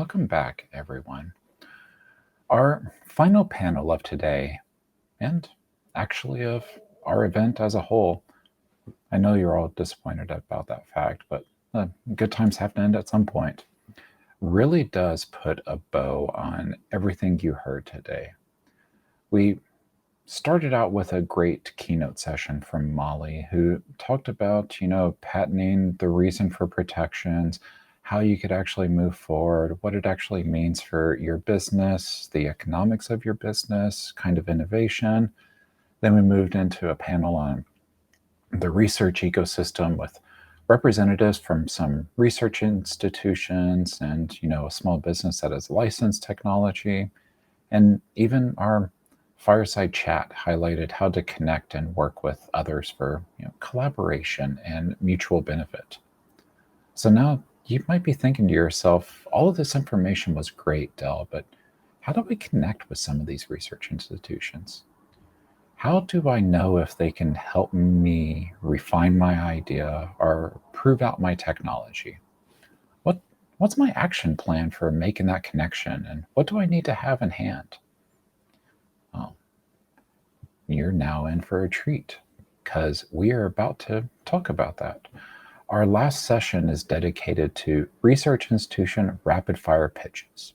welcome back, everyone. Our final panel of today, and actually of our event as a whole, I know you're all disappointed about that fact, but good times have to end at some point, really does put a bow on everything you heard today. We started out with a great keynote session from Molly, who talked about, patenting, the reason for protections, how you could actually move forward, what it actually means for your business, the economics of your business, kind of innovation. Then we moved into a panel on the research ecosystem with representatives from some research institutions and, a small business that has licensed technology. And even our fireside chat highlighted how to connect and work with others for collaboration and mutual benefit. So now you might be thinking to yourself, all of this information was great, Del, but how do we connect with some of these research institutions? How do I know if they can help me refine my idea or prove out my technology? What's my action plan for making that connection, and what do I need to have in hand? Well, you're now in for a treat because we are about to talk about that. Our last session is dedicated to research institution rapid fire pitches.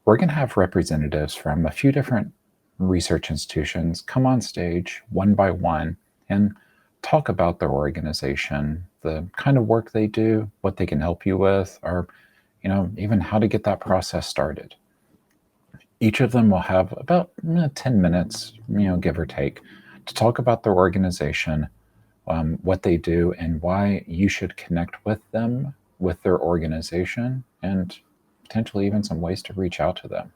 We're going to have representatives from a few different research institutions come on stage one by one and talk about their organization, the kind of work they do, what they can help you with, or even how to get that process started. Each of them will have about 10 minutes, give or take, to talk about their organization, what they do, and why you should connect with them, with their organization, and potentially even some ways to reach out to them.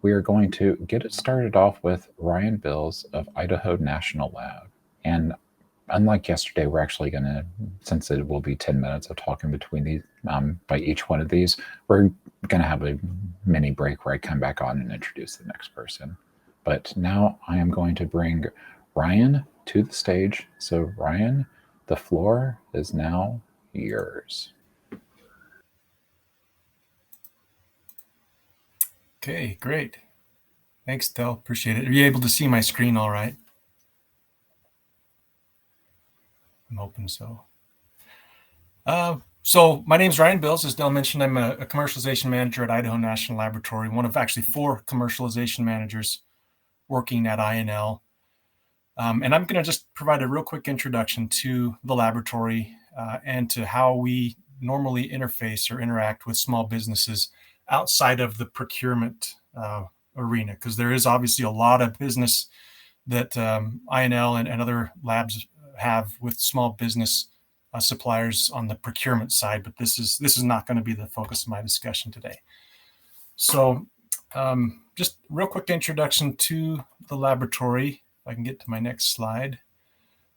We are going to get it started off with Ryan Bills of Idaho National Lab. And unlike yesterday, we're actually going to, since it will be 10 minutes of talking between these, by each one of these, we're going to have a mini break where I come back on and introduce the next person. But now I am going to bring Ryan to the stage. So Ryan, the floor is now yours. Okay, great. Thanks, Del. Appreciate it. Are you able to see my screen all right? I'm hoping so. So my name is Ryan Bills. As Del mentioned, I'm a commercialization manager at Idaho National Laboratory, one of actually 4 commercialization managers working at INL. And I'm going to just provide a real quick introduction to the laboratory and to how we normally interface or interact with small businesses outside of the procurement arena, because there is obviously a lot of business that INL and other labs have with small business suppliers on the procurement side, but this is not going to be the focus of my discussion today. So just real quick introduction to the laboratory. If I can get to my next slide.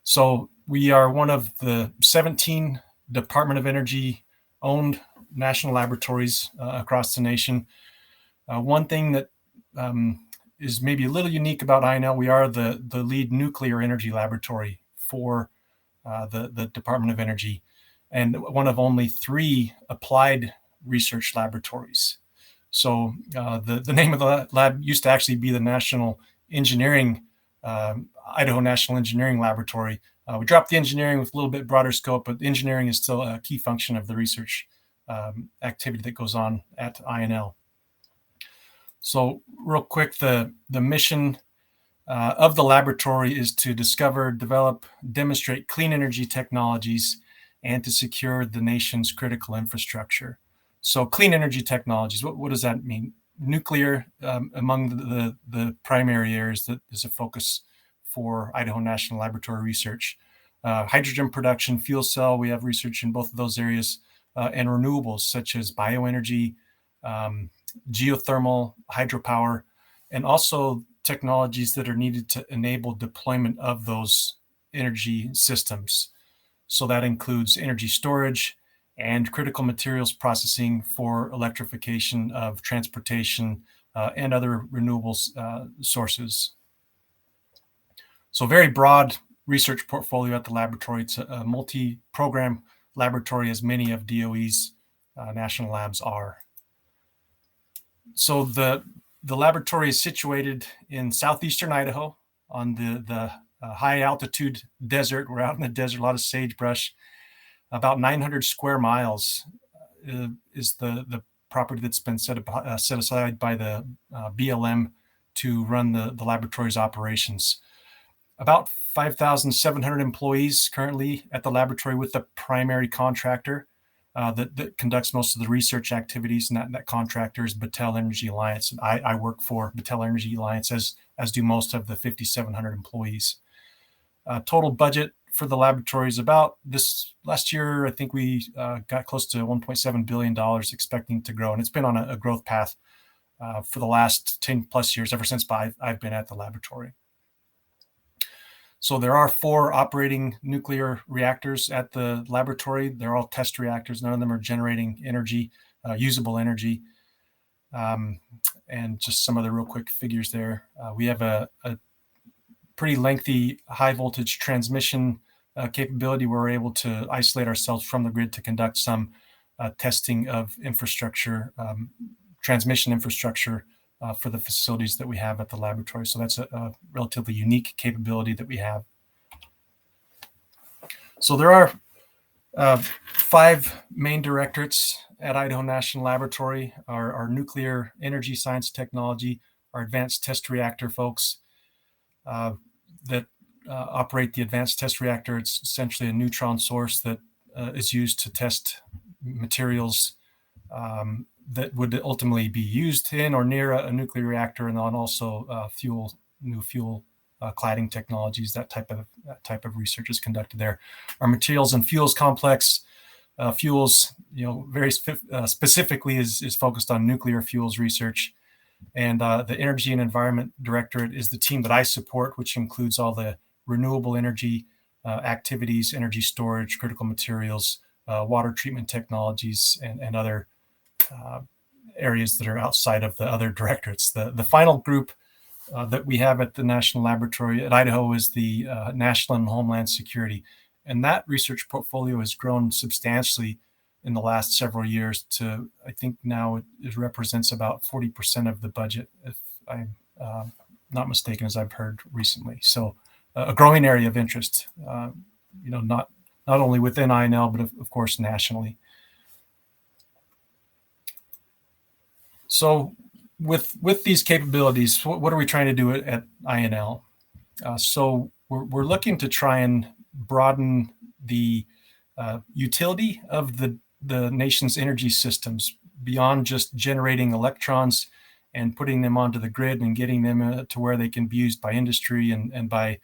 So we are one of the 17 Department of Energy owned national laboratories across the nation. One thing that is maybe a little unique about INL, we are the lead nuclear energy laboratory for the Department of Energy, and one of only 3 applied research laboratories. So the name of the lab used to actually be the National Engineering, Idaho National Engineering Laboratory. We dropped the engineering with a little bit broader scope, but engineering is still a key function of the research activity that goes on at INL. So real quick, the mission of the laboratory is to discover, develop, demonstrate clean energy technologies, and to secure the nation's critical infrastructure. So clean energy technologies, what does that mean? Nuclear among the primary areas that is a focus for Idaho National Laboratory research. Hydrogen production, fuel cell, we have research in both of those areas, and renewables such as bioenergy, geothermal, hydropower, and also technologies that are needed to enable deployment of those energy systems. So that includes energy storage and critical materials processing for electrification of transportation and other renewables sources. So very broad research portfolio at the laboratory. It's a multi-program laboratory, as many of DOE's national labs are. So the laboratory is situated in southeastern Idaho on the high altitude desert. We're out in the desert, a lot of sagebrush. About 900 square miles is the property that's been set aside by the BLM to run the laboratory's operations. About 5,700 employees currently at the laboratory, with the primary contractor that conducts most of the research activities, and that contractor is Battelle Energy Alliance. And I work for Battelle Energy Alliance, as do most of the 5,700 employees. Total budget for the laboratory is about, this last year, I think we got close to $1.7 billion, expecting to grow. And it's been on a growth path for the last 10 plus years, ever since I've been at the laboratory. So there are 4 operating nuclear reactors at the laboratory. They're all test reactors. None of them are generating energy, usable energy. And just some of the real quick figures there. We have a pretty lengthy high voltage transmission capability where we're able to isolate ourselves from the grid to conduct some testing of infrastructure, transmission infrastructure for the facilities that we have at the laboratory. So that's a relatively unique capability that we have. So there are 5 main directorates at Idaho National Laboratory: our nuclear energy science technology, our advanced test reactor folks that operate the advanced test reactor. It's essentially a neutron source that is used to test materials that would ultimately be used in or near a nuclear reactor, and then also new fuel cladding technologies. That type of research is conducted there. Our materials and fuels complex, fuels, very specifically is focused on nuclear fuels research. And the Energy and Environment Directorate is the team that I support, which includes all the renewable energy activities, energy storage, critical materials, water treatment technologies, and other areas that are outside of the other directorates. The final group that we have at the National Laboratory at Idaho is the National and Homeland Security. And that research portfolio has grown substantially in the last several years to, I think now it represents about 40% of the budget, if I'm not mistaken, as I've heard recently. So a growing area of interest, not only within INL, but of course nationally. So with these capabilities, what are we trying to do at INL? So we're looking to try and broaden the utility of the nation's energy systems beyond just generating electrons and putting them onto the grid and getting them to where they can be used by industry and by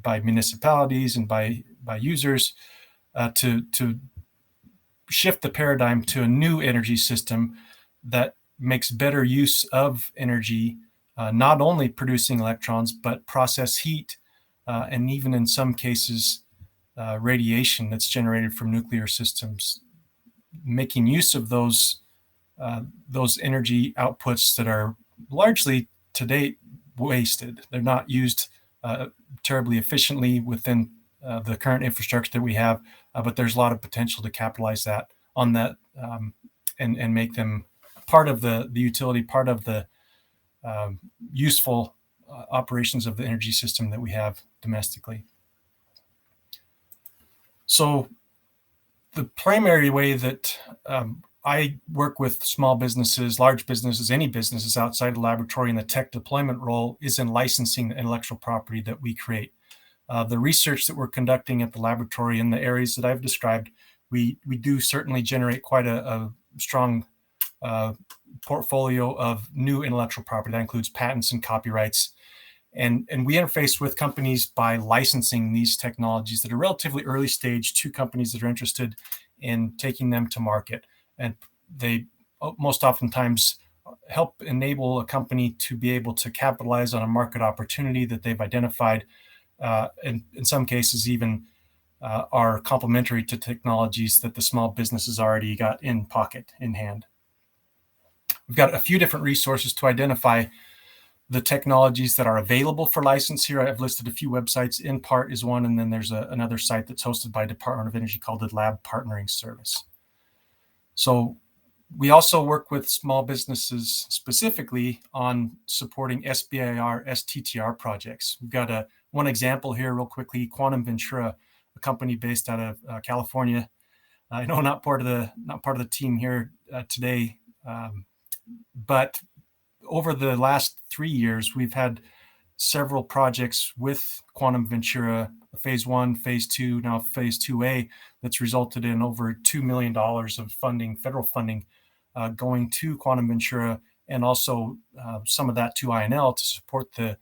municipalities and by users, to shift the paradigm to a new energy system that makes better use of energy, not only producing electrons, but process heat, and even in some cases, radiation that's generated from nuclear systems, making use of those energy outputs that are largely to date wasted. They're not used terribly efficiently within the current infrastructure that we have, but there's a lot of potential to capitalize on that and make them part of the utility, part of the useful operations of the energy system that we have domestically. So the primary way that I work with small businesses, large businesses, any businesses outside the laboratory in the tech deployment role is in licensing the intellectual property that we create. The research that we're conducting at the laboratory in the areas that I've described, we do certainly generate quite a strong portfolio of new intellectual property. That includes patents and copyrights. And we interface with companies by licensing these technologies that are relatively early stage to companies that are interested in taking them to market. And they most oftentimes help enable a company to be able to capitalize on a market opportunity that they've identified. And in some cases, even are complementary to technologies that the small business has already got in pocket, in hand. We've got a few different resources to identify the technologies that are available for license here. I've listed a few websites. InPart is one, and then there's another site that's hosted by Department of Energy called the Lab Partnering Service. So We also work with small businesses specifically on supporting SBIR, STTR projects. We've got one example here real quickly, Quantum Ventura, a company based out of California. I know not part of the team here today, but over the last 3 years, we've had several projects with Quantum Ventura, phase 1, phase 2, now phase 2A, that's resulted in over $2 million of funding, federal funding, going to Quantum Ventura, and also some of that to INL to support the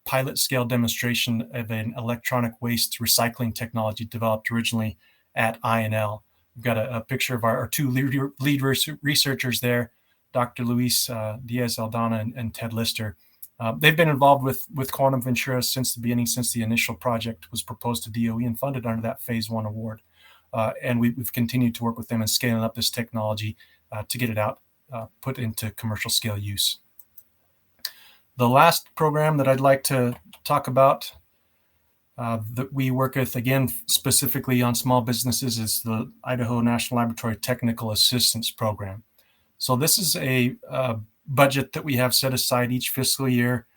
pilot scale demonstration of an electronic waste recycling technology developed originally at INL. We've got a picture of our two lead researchers there, Dr. Luis Diaz-Aldana and Ted Lister. They've been involved with Quantum Ventura since the beginning, since the initial project was proposed to DOE and funded under that phase 1 award. And we've continued to work with them in scaling up this technology to get it out, put into commercial scale use. The last program that I'd like to talk about that we work with, again, specifically on small businesses, is the Idaho National Laboratory Technical Assistance Program. So this is a budget that we have set aside each fiscal year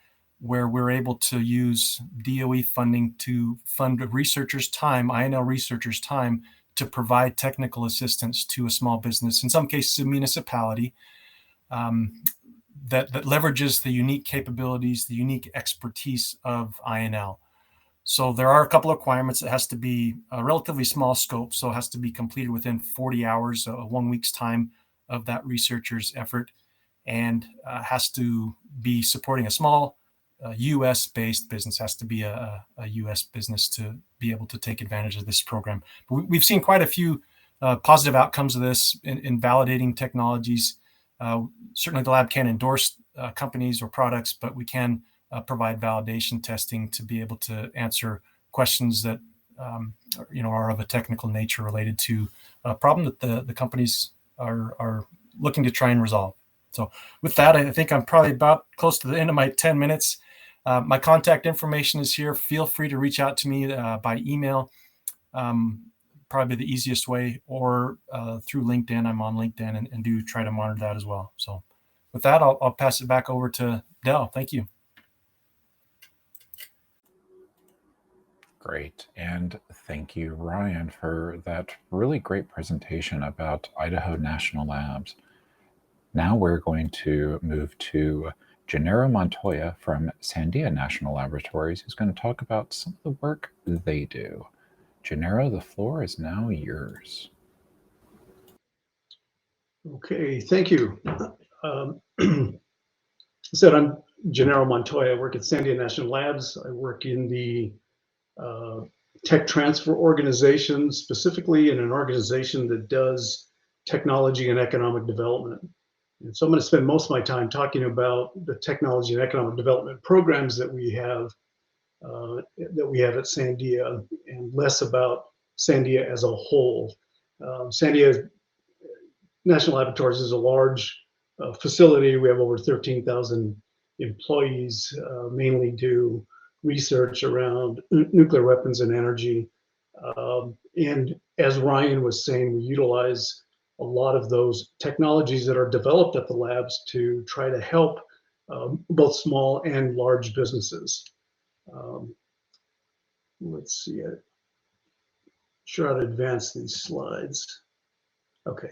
where we're able to use DOE funding to fund researchers' time, INL researchers' time, to provide technical assistance to a small business, in some cases a municipality, that leverages the unique capabilities, the unique expertise of INL. So there are a couple of requirements. It has to be a relatively small scope, so it has to be completed within 40 hours, 1 week's time of that researcher's effort, and has to be supporting a small U.S.-based business, has to be a U.S. business to be able to take advantage of this program. But we've seen quite a few positive outcomes of this in validating technologies. Certainly the lab can't endorse companies or products, but we can provide validation testing to be able to answer questions that are of a technical nature related to a problem that the companies are looking to try and resolve. So with that, I think I'm probably about close to the end of my 10 minutes. My contact information is here. Feel free to reach out to me by email, probably the easiest way, or through LinkedIn. I'm on LinkedIn and do try to monitor that as well. So with that, I'll pass it back over to Del. Thank you. Great. And thank you, Ryan, for that really great presentation about Idaho National Labs. Now we're going to move to Gennaro Montoya from Sandia National Laboratories, who's going to talk about some of the work they do. Gennaro, the floor is now yours. Okay, thank you. So I'm Gennaro Montoya. I work at Sandia National Labs. I work in the tech transfer organization, specifically in an organization that does technology and economic development. And so I'm going to spend most of my time talking about the technology and economic development programs that we have at Sandia, and less about Sandia as a whole. Sandia National Laboratories is a large facility. We have over 13,000 employees, mainly do research around nuclear weapons and energy. And as Ryan was saying, we utilize a lot of those technologies that are developed at the labs to try to help both small and large businesses. Let's see, I'm sure how to advance these slides. Okay.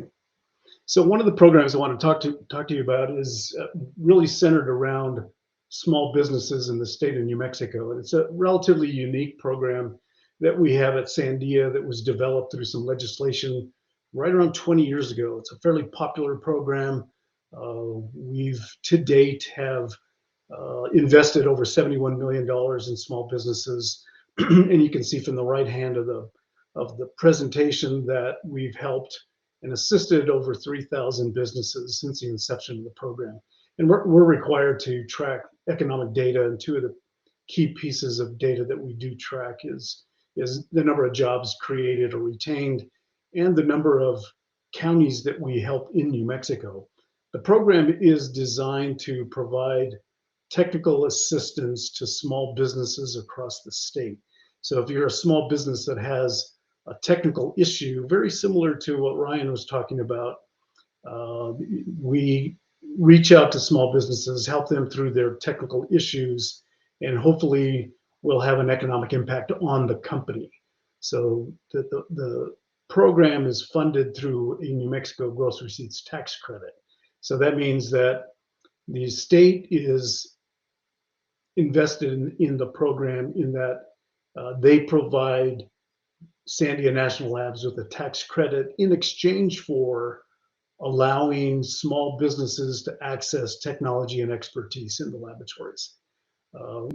So one of the programs I want to talk to you about is really centered around small businesses in the state of New Mexico. And it's a relatively unique program that we have at Sandia that was developed through some legislation right around 20 years ago. It's a fairly popular program. We've to date have invested over $71 million in small businesses. And you can see from the right hand of the presentation that we've helped and assisted over 3,000 businesses since the inception of the program. And we're required to track economic data, and two of the key pieces of data that we do track is the number of jobs created or retained and the number of counties that we help in New Mexico. The program is designed to provide technical assistance to small businesses across the state. So if you're a small business that has a technical issue, very similar to what Ryan was talking about, We reach out to small businesses, help them through their technical issues, and hopefully will have an economic impact on the company. So the program is funded through a New Mexico gross receipts tax credit. So that means that the state is invested in the program in that they provide Sandia National Labs with a tax credit in exchange for allowing small businesses to access technology and expertise in the laboratories. Uh,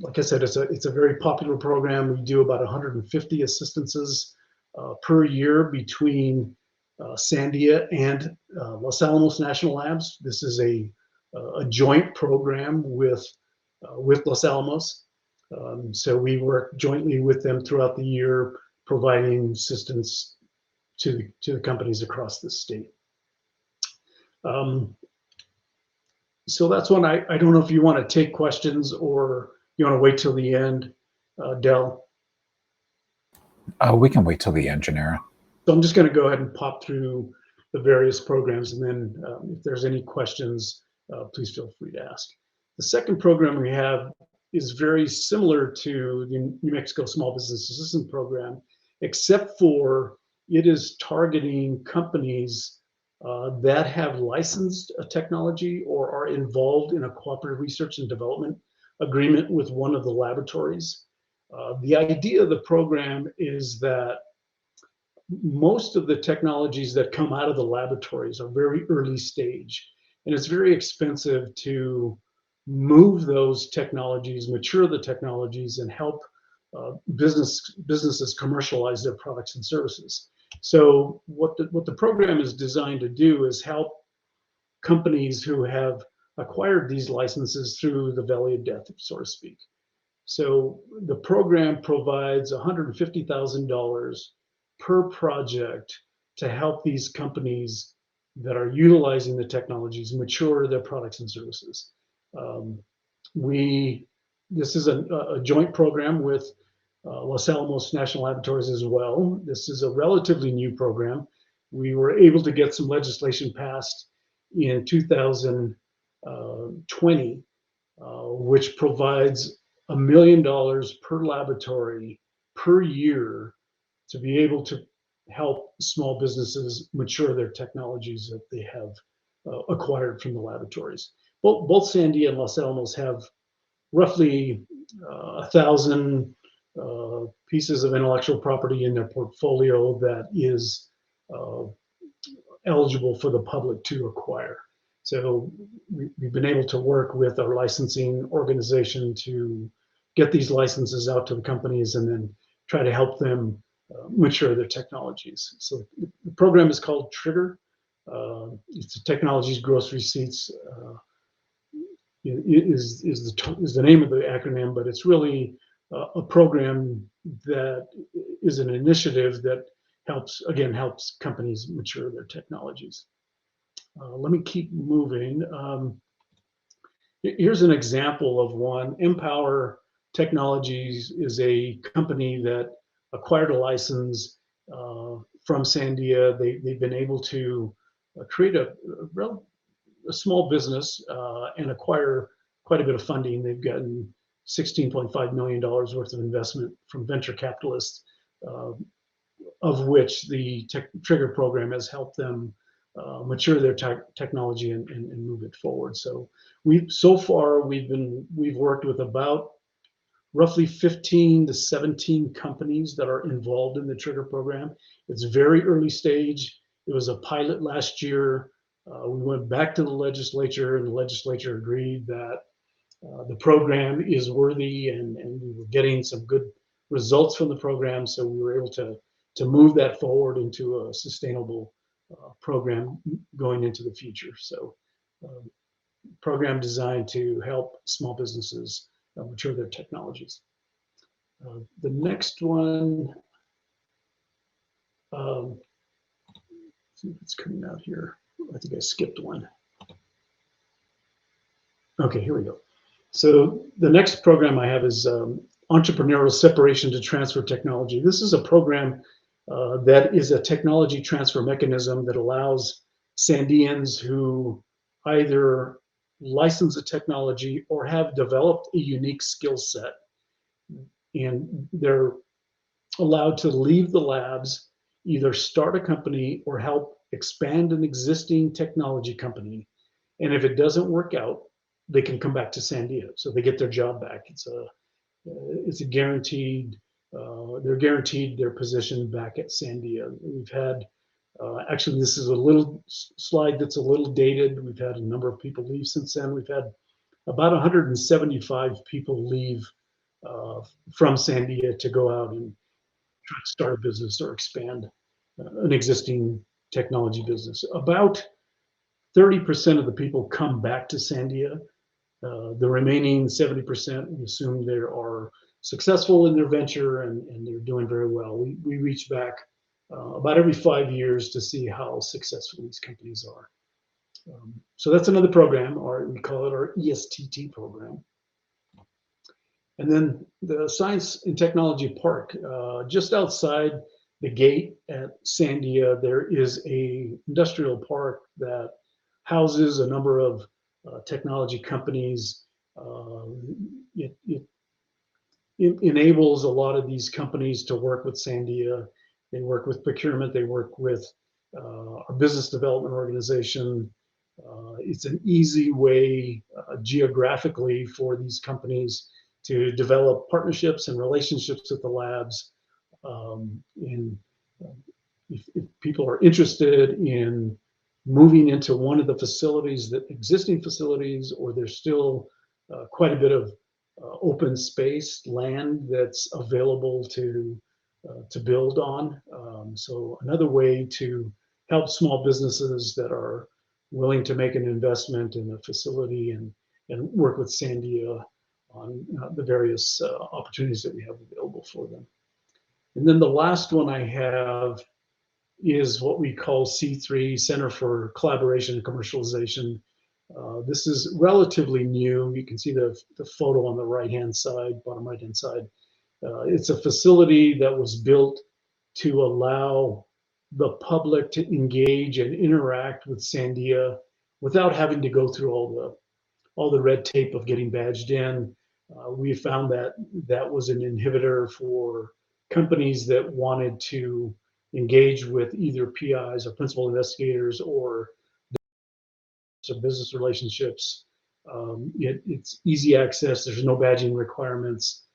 like I said, it's a very popular program. We do about 150 assistances per year between Sandia and Los Alamos National Labs. This is a joint program with Los Alamos. So we work jointly with them throughout the year, providing assistance to the companies across the state. So that's one. I don't know if you want to take questions or you want to wait till the end, Del. We can wait till the engineer. So I'm just going to go ahead and pop through the various programs, and then if there's any questions, please feel free to ask. The second program we have is very similar to the New Mexico Small Business Assistance Program, except for it is targeting companies that have licensed a technology or are involved in a cooperative research and development agreement with one of the laboratories. The idea of the program is that most of the technologies that come out of the laboratories are very early stage, and it's very expensive to move those technologies, mature the technologies, and help businesses commercialize their products and services. So what the program is designed to do is help companies who have acquired these licenses through the valley of death, so to speak. So the program provides $150,000 per project to help these companies that are utilizing the technologies mature their products and services. This is a joint program with Los Alamos National Laboratories as well. This is a relatively new program. We were able to get some legislation passed in 2020, which provides $1 million per laboratory per year to be able to help small businesses mature their technologies that they have acquired from the laboratories. Both Sandia and Los Alamos have roughly 1,000 pieces of intellectual property in their portfolio that is eligible for the public to acquire. So we've been able to work with our licensing organization to get these licenses out to the companies and then try to help them mature their technologies. So the program is called Trigger. It's a Technologies Gross Receipts is the name of the acronym, but it's really a program that is an initiative that helps companies mature their technologies. Let me keep moving. Here's an example of one. Empower Technologies is a company that acquired a license from Sandia. They've been able to create a small business and acquire quite a bit of funding. They've gotten $16.5 million worth of investment from venture capitalists, of which the Trigger program has helped them mature their technology and move it forward. So we've worked with about roughly 15 to 17 companies that are involved in the Trigger program. It's very early stage. It was a pilot last year. We went back to the legislature, and the legislature agreed that the program is worthy, and we were getting some good results from the program. So we were able to move that forward into a sustainable program going into the future. So program designed to help small businesses mature their technologies. The next one, see if it's coming out here. I think I skipped one. Okay, here we go. So the next program I have is Entrepreneurial Separation to Transfer Technology. This is a program that is a technology transfer mechanism that allows Sandians who either license a technology or have developed a unique skill set, and they're allowed to leave the labs, either start a company or help expand an existing technology company. And if it doesn't work out, they can come back to Sandia. So they get their job back. It's a guaranteed, they're guaranteed their position back at Sandia. We've had, actually, this is a little slide that's a little dated. We've had a number of people leave since then. We've had about 175 people leave from Sandia to go out and try to start a business or expand an existing technology business. About 30% of the people come back to Sandia. The remaining 70%, we assume they are successful in their venture and they're doing very well. We reach back about every 5 years to see how successful these companies are. So that's another program, or we call it our ESTT program. And then the Science and Technology Park, just outside the gate at Sandia, there is a industrial park that houses a number of technology companies. It enables a lot of these companies to work with Sandia. They work with procurement. They work with our business development organization. It's an easy way geographically for these companies to develop partnerships and relationships with the labs. And if people are interested in moving into one of the facilities, that existing facilities, or there's still quite a bit of open space land that's available to build on. So another way to help small businesses that are willing to make an investment in a facility and work with Sandia on the various opportunities that we have available for them. And then the last one I have is what we call C3, Center for Collaboration and Commercialization. This is relatively new. You can see the photo on the right-hand side, bottom right-hand side. It's a facility that was built to allow the public to engage and interact with Sandia without having to go through all the red tape of getting badged in. We found that that was an inhibitor for companies that wanted to engage with either PIs or principal investigators or business relationships. It's easy access. There's no badging requirements.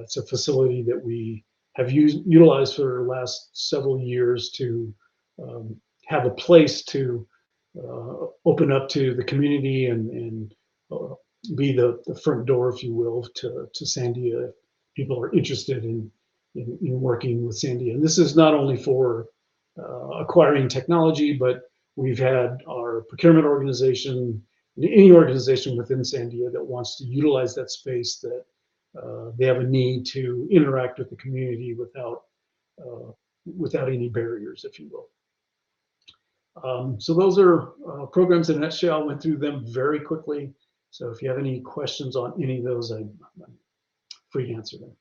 It's a facility that we have utilized for the last several years to have a place to open up to the community and be the front door, if you will, to Sandia. People are interested in working with Sandia. And this is not only for acquiring technology, but we've had our procurement organization, any organization within Sandia that wants to utilize that space, that they have a need to interact with the community without any barriers, if you will. So those are programs in a nutshell. I went through them very quickly. So if you have any questions on any of those, I'm free to answer them.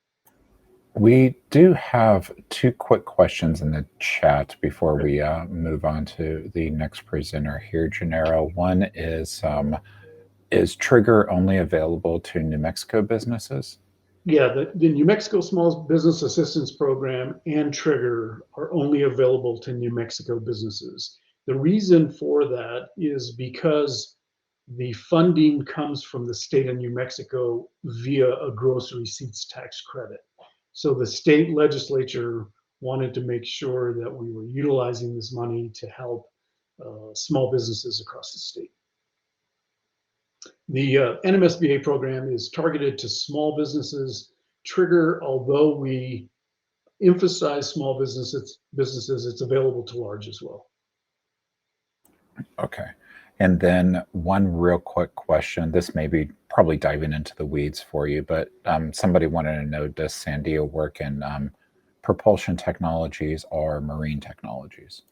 We do have two quick questions in the chat before we move on to the next presenter here, Gennaro. One is Trigger only available to New Mexico businesses? Yeah, the New Mexico Small Business Assistance Program and Trigger are only available to New Mexico businesses. The reason for that is because the funding comes from the state of New Mexico via a gross receipts tax credit. So the state legislature wanted to make sure that we were utilizing this money to help small businesses across the state. The NMSBA program is targeted to small businesses. Trigger, although we emphasize small businesses, it's available to large as well. Okay. And then one real quick question. This may be probably diving into the weeds for you, but somebody wanted to know, does Sandia work in propulsion technologies or marine technologies?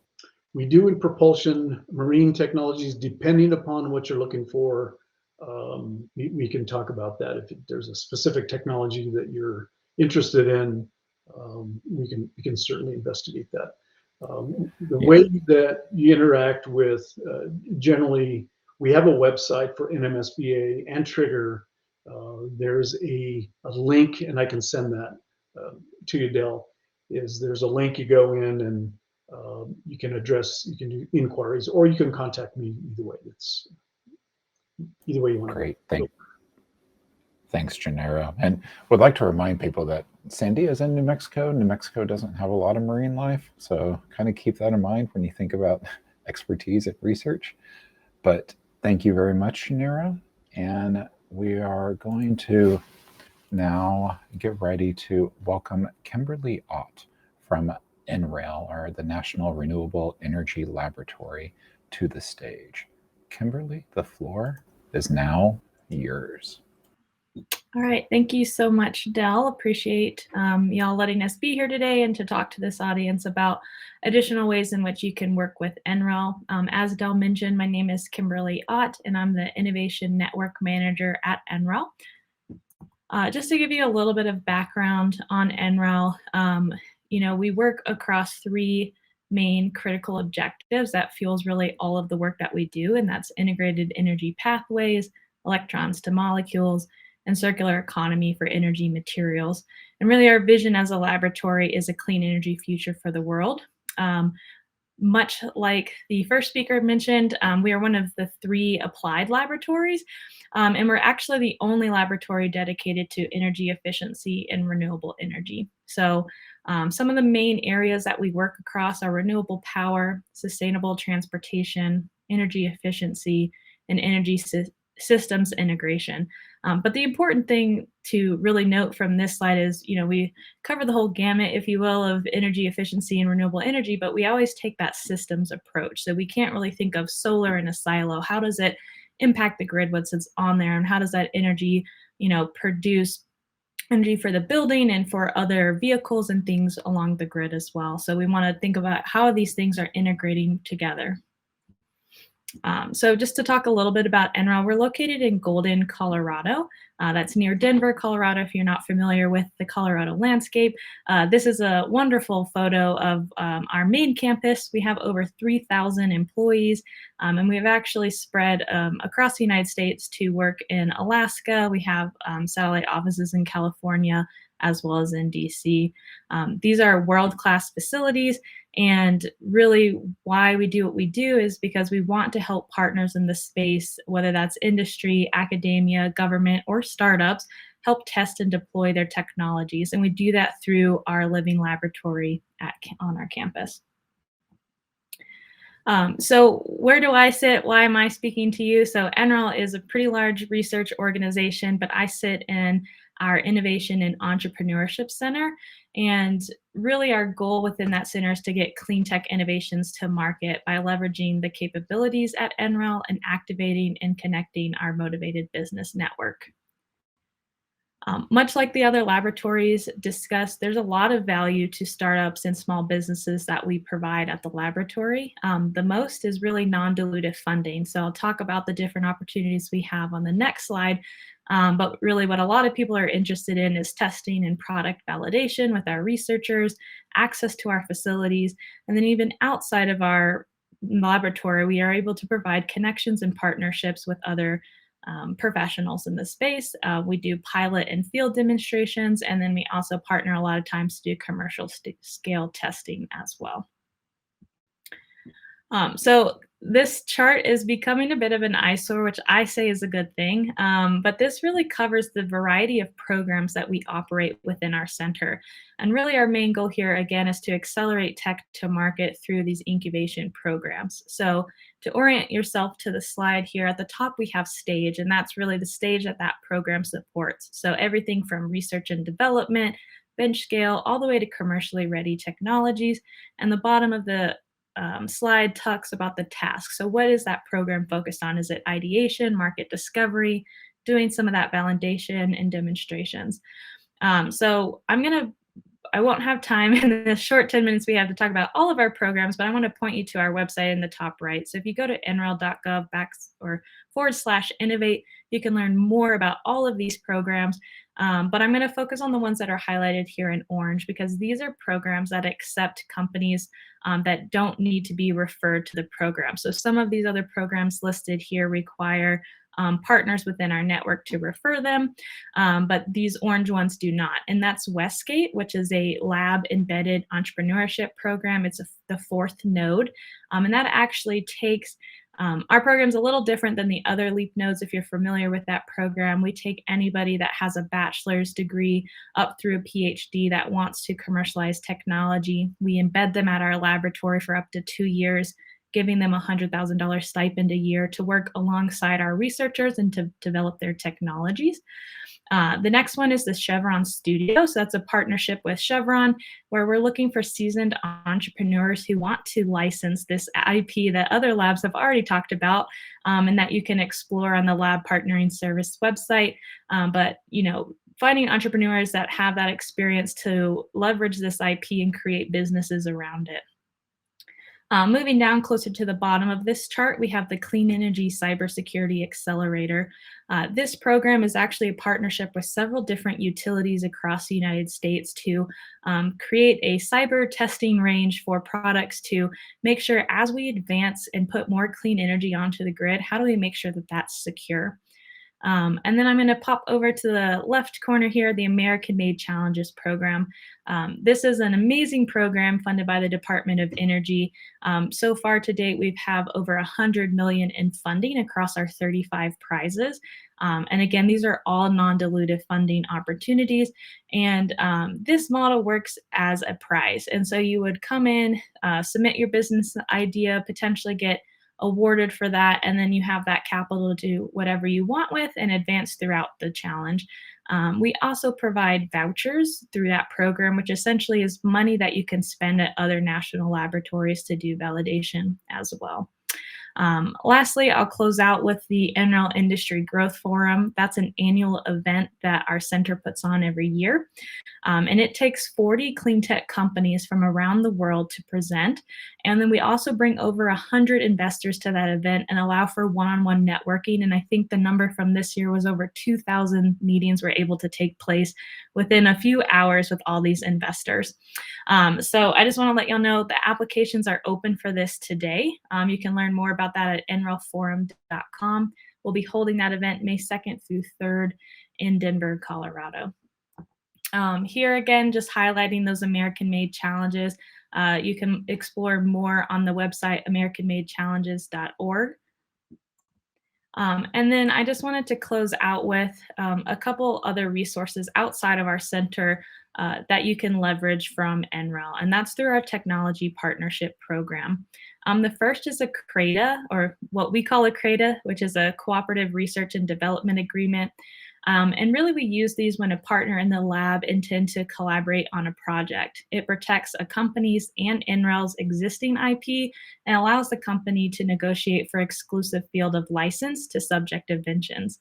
We do in propulsion, marine technologies, depending upon what you're looking for. We can talk about that. If there's a specific technology that you're interested in, we can certainly investigate that. The Yeah. way that you interact with, generally, we have a website for NMSBA and Trigger. There's a link, and I can send that to you, Dell. There's a link you go in and you can do inquiries, or you can contact me either way. It's either way you want to Great. go. Thanks, Gennaro. And would like to remind people that Sandia is in New Mexico. New Mexico doesn't have a lot of marine life, so kind of keep that in mind when you think about expertise and research. But thank you very much, Gennaro. And we are going to now get ready to welcome Kimberly Ott from NREL, or the National Renewable Energy Laboratory, to the stage. Kimberly, the floor is now yours. All right, thank you so much, Dell. Appreciate y'all letting us be here today and to talk to this audience about additional ways in which you can work with NREL. As Dell mentioned, my name is Kimberly Ott, and I'm the Innovation Network Manager at NREL. Just to give you a little bit of background on NREL, we work across three main critical objectives that fuels really all of the work that we do, and that's integrated energy pathways, electrons to molecules, and circular economy for energy materials. And really our vision as a laboratory is a clean energy future for the world. Much like the first speaker mentioned, we are one of the three applied laboratories, and we're actually the only laboratory dedicated to energy efficiency and renewable energy. So some of the main areas that we work across are renewable power, sustainable transportation, energy efficiency, and energy systems integration. But the important thing to really note from this slide is, we cover the whole gamut, if you will, of energy efficiency and renewable energy, but we always take that systems approach. So we can't really think of solar in a silo. How does it impact the grid once it's on there? And how does that energy, produce energy for the building and for other vehicles and things along the grid as well? So we want to think about how these things are integrating together. So just to talk a little bit about NREL, we're located in Golden, Colorado. That's near Denver, Colorado, if you're not familiar with the Colorado landscape. This is a wonderful photo of our main campus. We have over 3,000 employees, and we've actually spread across the United States to work in Alaska. We have satellite offices in California, as well as in DC. These are world-class facilities, and really why we do what we do is because we want to help partners in the space, whether that's industry, academia, government, or startups, help test and deploy their technologies. And we do that through our living laboratory on our campus. So where do I sit? Why am I speaking to you? So NREL is a pretty large research organization, but I sit in our Innovation and Entrepreneurship Center. And really our goal within that center is to get clean tech innovations to market by leveraging the capabilities at NREL and activating and connecting our motivated business network. Much like the other laboratories discussed, there's a lot of value to startups and small businesses that we provide at the laboratory. The most is really non-dilutive funding. So I'll talk about the different opportunities we have on the next slide. But really what a lot of people are interested in is testing and product validation with our researchers, access to our facilities, and then even outside of our laboratory, we are able to provide connections and partnerships with other professionals in the space. We do pilot and field demonstrations, and then we also partner a lot of times to do commercial scale testing as well. So this chart is becoming a bit of an eyesore, which I say is a good thing, but this really covers the variety of programs that we operate within our center. And really our main goal here, again, is to accelerate tech to market through these incubation programs. So to orient yourself to the slide here, at the top we have stage, and that's really the stage that that program supports. So everything from research and development, bench scale, all the way to commercially ready technologies. And the bottom of the slide talks about the task. So what is that program focused on? Is it ideation, market discovery, doing some of that validation and demonstrations? So I'm going to I won't have time in the short 10 minutes we have to talk about all of our programs, but I want to point you to our website in the top right. So if you go to nrel.gov/innovate, you can learn more about all of these programs. But I'm going to focus on the ones that are highlighted here in orange, because these are programs that accept companies that don't need to be referred to the program. So some of these other programs listed here require partners within our network to refer them, but these orange ones do not. And that's Westgate, which is a lab embedded entrepreneurship program. It's the fourth node, and that actually takes our program's a little different than the other LEAP nodes. If you're familiar with that program, we take anybody that has a bachelor's degree up through a PhD that wants to commercialize technology. We embed them at our laboratory for up to 2 years, giving them a $100,000 stipend a year to work alongside our researchers and to develop their technologies. The next one is the Chevron Studio. So that's a partnership with Chevron, where we're looking for seasoned entrepreneurs who want to license this IP that other labs have already talked about, and that you can explore on the Lab Partnering Service website. But finding entrepreneurs that have that experience to leverage this IP and create businesses around it. Moving down closer to the bottom of this chart, we have the Clean Energy Cybersecurity Accelerator. This program is actually a partnership with several different utilities across the United States to create a cyber testing range for products to make sure, as we advance and put more clean energy onto the grid, how do we make sure that that's secure? And then I'm going to pop over to the left corner here, the American Made Challenges program. This is an amazing program funded by the Department of Energy. So far to date, we've have over $100 million in funding across our 35 prizes. And again, these are all non-dilutive funding opportunities. And this model works as a prize. And so you would come in, submit your business idea, potentially get awarded for that, and then you have that capital to do whatever you want with and advance throughout the challenge. We also provide vouchers through that program, which essentially is money that you can spend at other national laboratories to do validation as well. Lastly, I'll close out with the NREL Industry Growth Forum. That's an annual event that our center puts on every year. And it takes 40 clean tech companies from around the world to present. And then we also bring over 100 investors to that event and allow for one-on-one networking. And I think the number from this year was over 2,000 meetings were able to take place within a few hours with all these investors. So I just want to let y'all know the applications are open for this today. You can learn more about that at nrelforum.com. We'll be holding that event May 2nd through 3rd in Denver, Colorado. Here again, just highlighting those American-made challenges. You can explore more on the website americanmadechallenges.org. And then I just wanted to close out with a couple other resources outside of our center that you can leverage from NREL, and that's through our Technology Partnership Program. The first is a CRADA, or what we call a CRADA, which is a Cooperative Research and Development Agreement. And really we use these when a partner in the lab intend to collaborate on a project. It protects a company's and NREL's existing IP and allows the company to negotiate for exclusive field of license to subject inventions.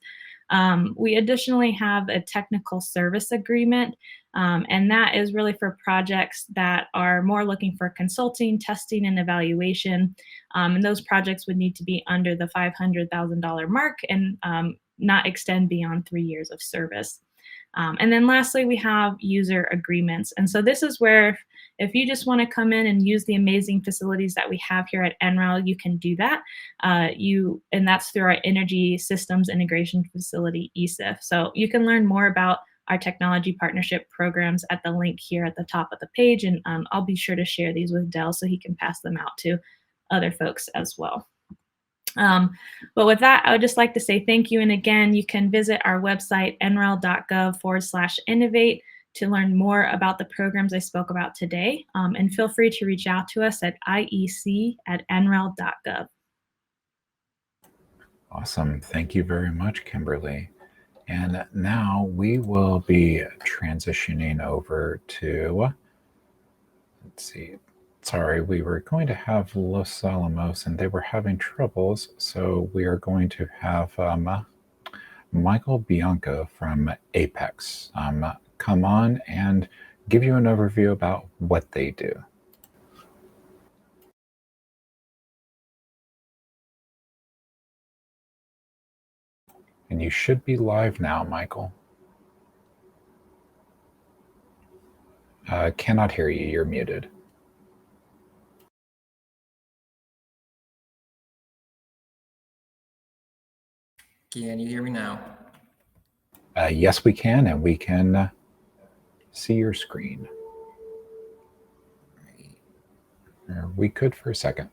We additionally have a technical service agreement, and that is really for projects that are more looking for consulting, testing, and evaluation. And those projects would need to be under the $500,000 mark and not extend beyond 3 years of service. And then lastly, we have user agreements. And so this is where if you just want to come in and use the amazing facilities that we have here at NREL, you can do that. And that's through our Energy Systems Integration Facility, ESIF. So you can learn more about our technology partnership programs at the link here at the top of the page. And I'll be sure to share these with Del so he can pass them out to other folks as well. But with that, I would just like to say thank you. And again, you can visit our website, nrel.gov/innovate, to learn more about the programs I spoke about today. And feel free to reach out to us at iec@nrel.gov. Awesome. Thank you very much, Kimberly. And now we will be transitioning over to, let's see. Sorry, we were going to have Los Alamos and they were having troubles. So we are going to have Michael Bianco from Apex come on and give you an overview about what they do. And you should be live now, Michael. Cannot hear you. You're muted. Can you hear me now? Yes, we can, and we can see your screen. Right. We could for a second.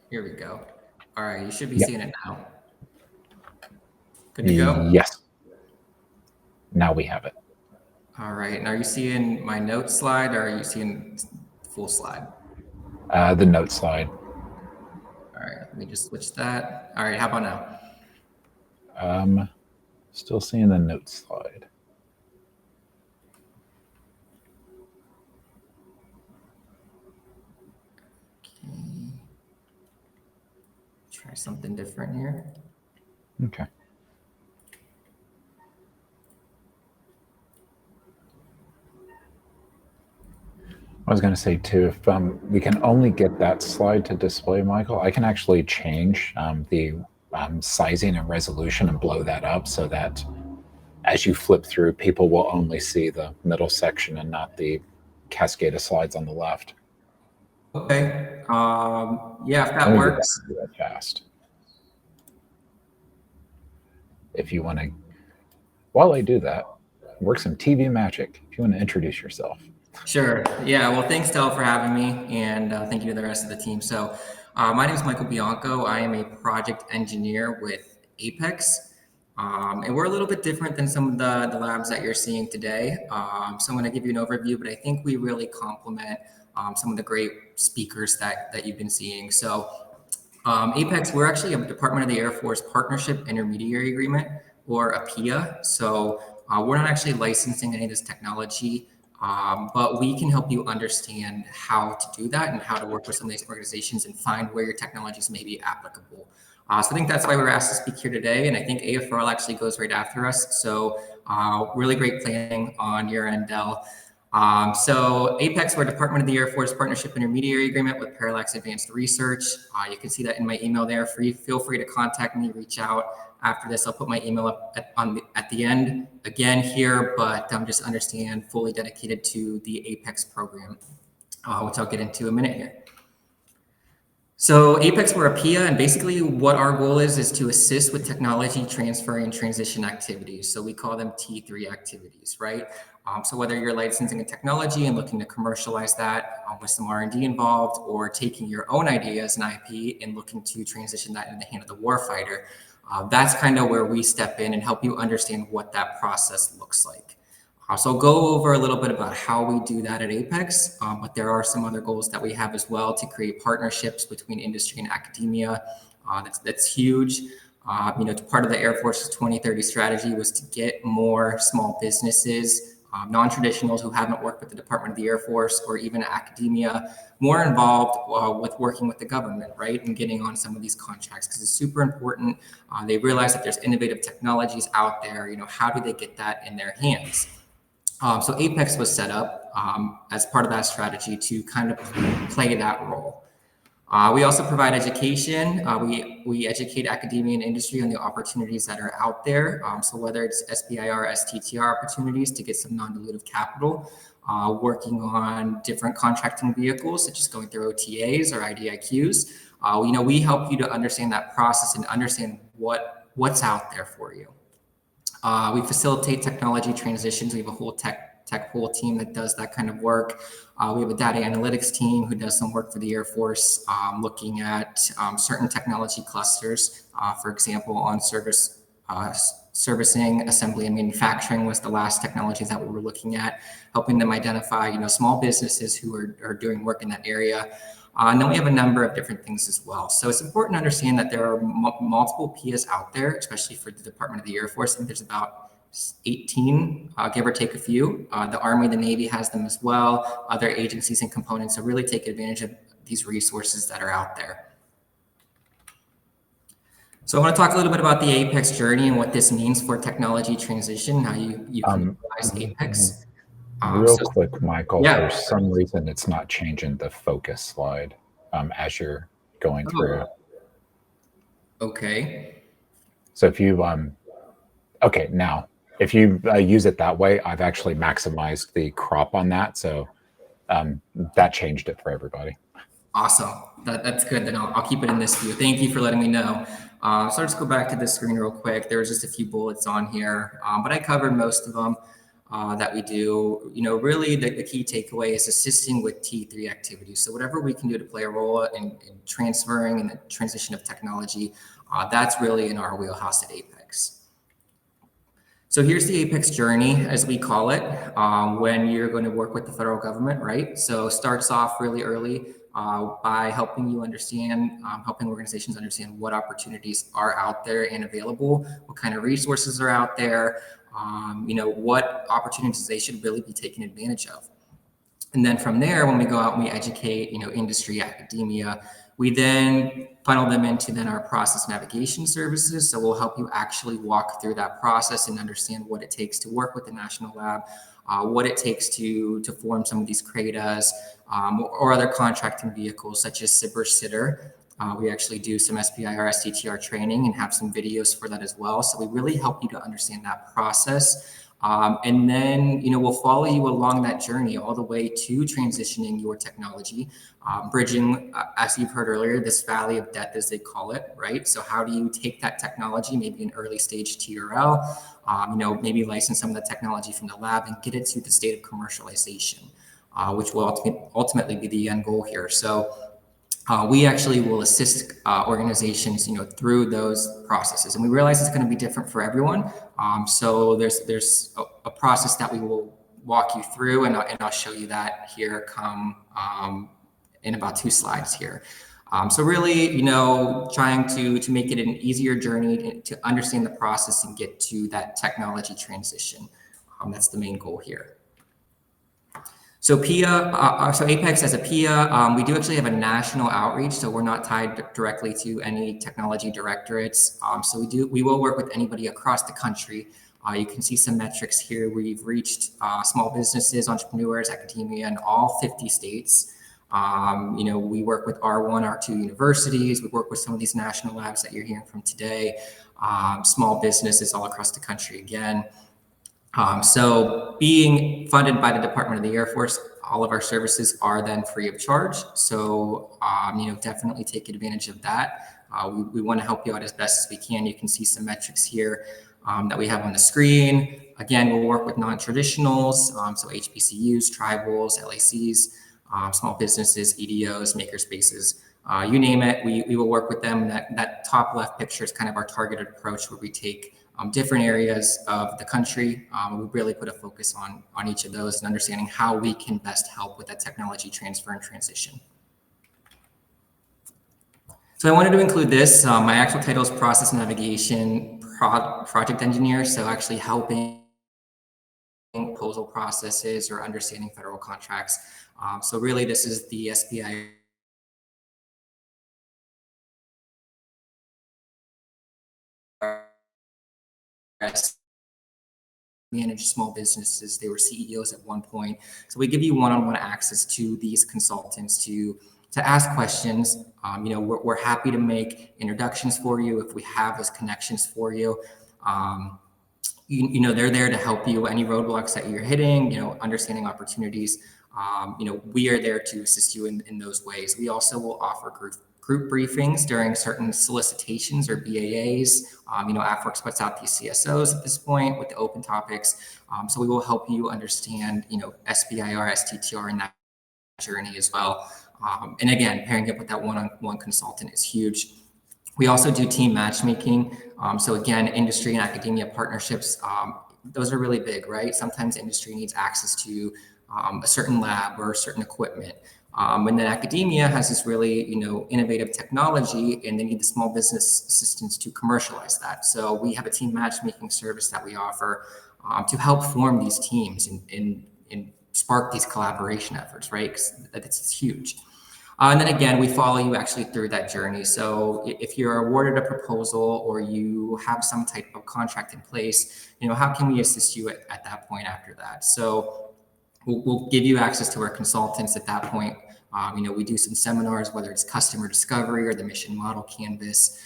Here we go. All right, you should be Yep. seeing it now. Good to go? Yes. Now we have it. All right, and are you seeing my note slide or are you seeing full slide? The note slide. All right, let me just switch that. All right, how about now? Still seeing the note slide. Okay. Try something different here. Okay. I was going to say too, if we can only get that slide to display, Michael, I can actually change the sizing and resolution and blow that up so that as you flip through, people will only see the middle section and not the cascade of slides on the left. Okay. Yeah, if that Let me works. do that fast. If you want to, while I do that, work some TV magic. If you want to introduce yourself. Sure. Yeah. Well, thanks, Del, for having me, and thank you to the rest of the team. So, my name is Michael Bianco. I am a project engineer with Apex, and we're a little bit different than some of the labs that you're seeing today. So, I'm going to give you an overview, but I think we really complement some of the great speakers that you've been seeing. So, Apex, we're actually a Department of the Air Force Partnership Intermediary Agreement, or a PIA. So, we're not actually licensing any of this technology. But we can help you understand how to do that and how to work with some of these organizations and find where your technologies may be applicable. So I think that's why we're asked to speak here today. And I think AFRL actually goes right after us. So really great planning on your end, Del. So Apex, we're Department of the Air Force Partnership Intermediary Agreement with Parallax Advanced Research. You can see that in my email there. Feel free to contact me, reach out. After this, I'll put my email up at the end again here, but I'm just understand fully dedicated to the Apex program, which I'll get into in a minute here. So Apex, we're a PIA, and basically what our goal is to assist with technology transfer and transition activities. So we call them T3 activities, right? So whether you're licensing a technology and looking to commercialize that with some R&D involved, or taking your own ideas and IP and looking to transition that in the hand of the warfighter, that's kind of where we step in and help you understand what that process looks like. So I'll go over a little bit about how we do that at Apex, but there are some other goals that we have as well to create partnerships between industry and academia. That's huge. Part of the Air Force's 2030 strategy was to get more small businesses, non-traditionals who haven't worked with the Department of the Air Force or even academia, more involved with working with the government, right? And getting on some of these contracts, because it's super important. They realize that there's innovative technologies out there. How do they get that in their hands? So Apex was set up as part of that strategy to kind of play that role. We also provide education. We educate academia and industry on the opportunities that are out there. So whether it's SBIR, STTR opportunities to get some non-dilutive capital, working on different contracting vehicles, such as going through OTAs or IDIQs. We help you to understand that process and understand what's out there for you. We facilitate technology transitions. We have a whole tech pool team that does that kind of work. We have a data analytics team who does some work for the Air Force, looking at certain technology clusters. For example, on servicing, assembly, and manufacturing was the last technology that we were looking at, helping them identify, small businesses who are doing work in that area. And then we have a number of different things as well. So it's important to understand that there are multiple PIAs out there, especially for the Department of the Air Force. I think there's about 18, give or take a few. The Army, the Navy has them as well, other agencies and components. So really take advantage of these resources that are out there. So I want to talk a little bit about the Apex journey and what this means for technology transition, how you can utilize Apex. Real quick, Michael, yeah. for some reason, it's not changing the focus slide as you're going through. Okay. So if you, okay, now, if you use it that way, I've actually maximized the crop on that. So that changed it for everybody. Awesome. That's good. Then I'll keep it in this view. Thank you for letting me know. So I'll just go back to this screen real quick. There was just a few bullets on here, but I covered most of them that we do. Really the key takeaway is assisting with T3 activities. So whatever we can do to play a role in transferring and the transition of technology, that's really in our wheelhouse at Apex. So here's the Apex journey, as we call it, when you're going to work with the federal government, right? So starts off really early by helping you understand, helping organizations understand what opportunities are out there and available, what kind of resources are out there, what opportunities they should really be taking advantage of. And then from there, when we go out and we educate, industry, academia, we then funnel them into then our process navigation services. So we'll help you actually walk through that process and understand what it takes to work with the national lab, what it takes to form some of these CRADAs or other contracting vehicles such as SIB or SITR. We actually do some SPIR, STTR training and have some videos for that as well. So we really help you to understand that process. And then, we'll follow you along that journey all the way to transitioning your technology, bridging, as you've heard earlier, this valley of death, as they call it, right? So how do you take that technology, maybe an early stage TRL, maybe license some of the technology from the lab and get it to the state of commercialization, which will ultimately be the end goal here. So we actually will assist organizations, through those processes, and we realize it's going to be different for everyone. So there's a process that we will walk you through, and I'll show you that here in about 2 slides here. So really, trying to make it an easier journey to understand the process and get to that technology transition. That's the main goal here. So PIA, so Apex as a PIA, we do actually have a national outreach, so we're not tied directly to any technology directorates. So we will work with anybody across the country. You can see some metrics here. We've reached small businesses, entrepreneurs, academia in all 50 states. We work with R1, R2 universities. We work with some of these national labs that you're hearing from today, small businesses all across the country again. So being funded by the Department of the Air Force, all of our services are then free of charge. So, definitely take advantage of that. We want to help you out as best as we can. You can see some metrics here that we have on the screen. Again, we'll work with non-traditionals, so HBCUs, tribals, LACs, small businesses, EDOs, makerspaces, you name it. We will work with them. That top left picture is kind of our targeted approach where we take different areas of the country. We really put a focus on each of those and understanding how we can best help with that technology transfer and transition. So I wanted to include this. My actual title is Process Navigation Project Engineer. So actually helping proposal processes or understanding federal contracts. So really this is the SPI manage small businesses. They were CEOs at one point. So we give you one-on-one access to these consultants to ask questions. We're happy to make introductions for you if we have those connections for you. They're there to help you. Any roadblocks that you're hitting, understanding opportunities. We are there to assist you in those ways. We also will offer group briefings during certain solicitations or BAAs. AFWorks puts out these CSOs at this point with the open topics. So we will help you understand, SPIR, STTR in that journey as well. And again, pairing up with that one-on-one consultant is huge. We also do team matchmaking. So again, industry and academia partnerships, those are really big, right? Sometimes industry needs access to a certain lab or certain equipment. And then academia has this really, innovative technology, and they need the small business assistance to commercialize that. So we have a team matchmaking service that we offer to help form these teams and spark these collaboration efforts, right? Because it's huge. And then again, we follow you actually through that journey. So if you're awarded a proposal or you have some type of contract in place, how can we assist you at that point after that? So We'll give you access to our consultants at that point. We do some seminars, whether it's customer discovery or the mission model canvas.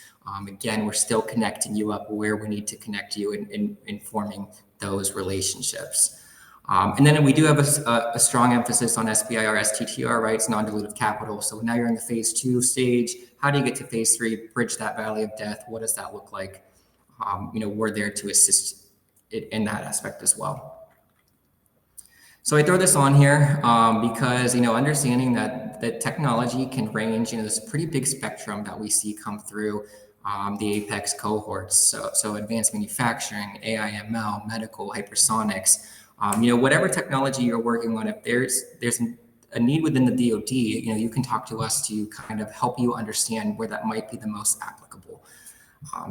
Again, we're still connecting you up where we need to connect you in forming those relationships. And then we do have a strong emphasis on SBIR, STTR, right? It's non-dilutive capital. So now you're in the phase 2 stage. How do you get to phase 3, bridge that valley of death? What does that look like? We're there to assist in that aspect as well. So I throw this on here because, understanding that technology can range, there's a pretty big spectrum that we see come through the Apex cohorts. So advanced manufacturing, AI, ML, medical, hypersonics, whatever technology you're working on, if there's a need within the DoD, you can talk to us to kind of help you understand where that might be the most applicable.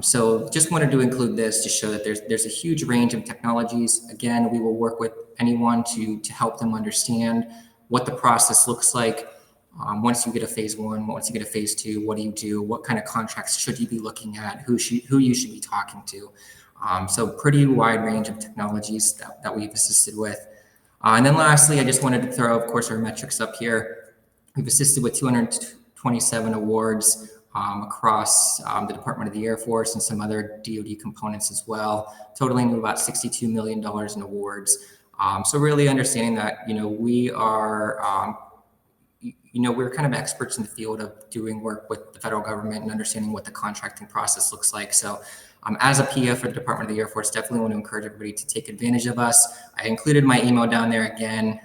So just wanted to include this to show that there's a huge range of technologies. Again, we will work with anyone to help them understand what the process looks like. Once you get a phase 1, once you get a phase 2, what do you do? What kind of contracts should you be looking at? Who you should be talking to? So pretty wide range of technologies that we've assisted with. And then lastly, I just wanted to throw, of course, our metrics up here. We've assisted with 227 awards across the Department of the Air Force and some other DoD components as well, totaling to about $62 million in awards. So really understanding that, we are, we're kind of experts in the field of doing work with the federal government and understanding what the contracting process looks like. So as a PF for the Department of the Air Force, definitely want to encourage everybody to take advantage of us. I included my email down there again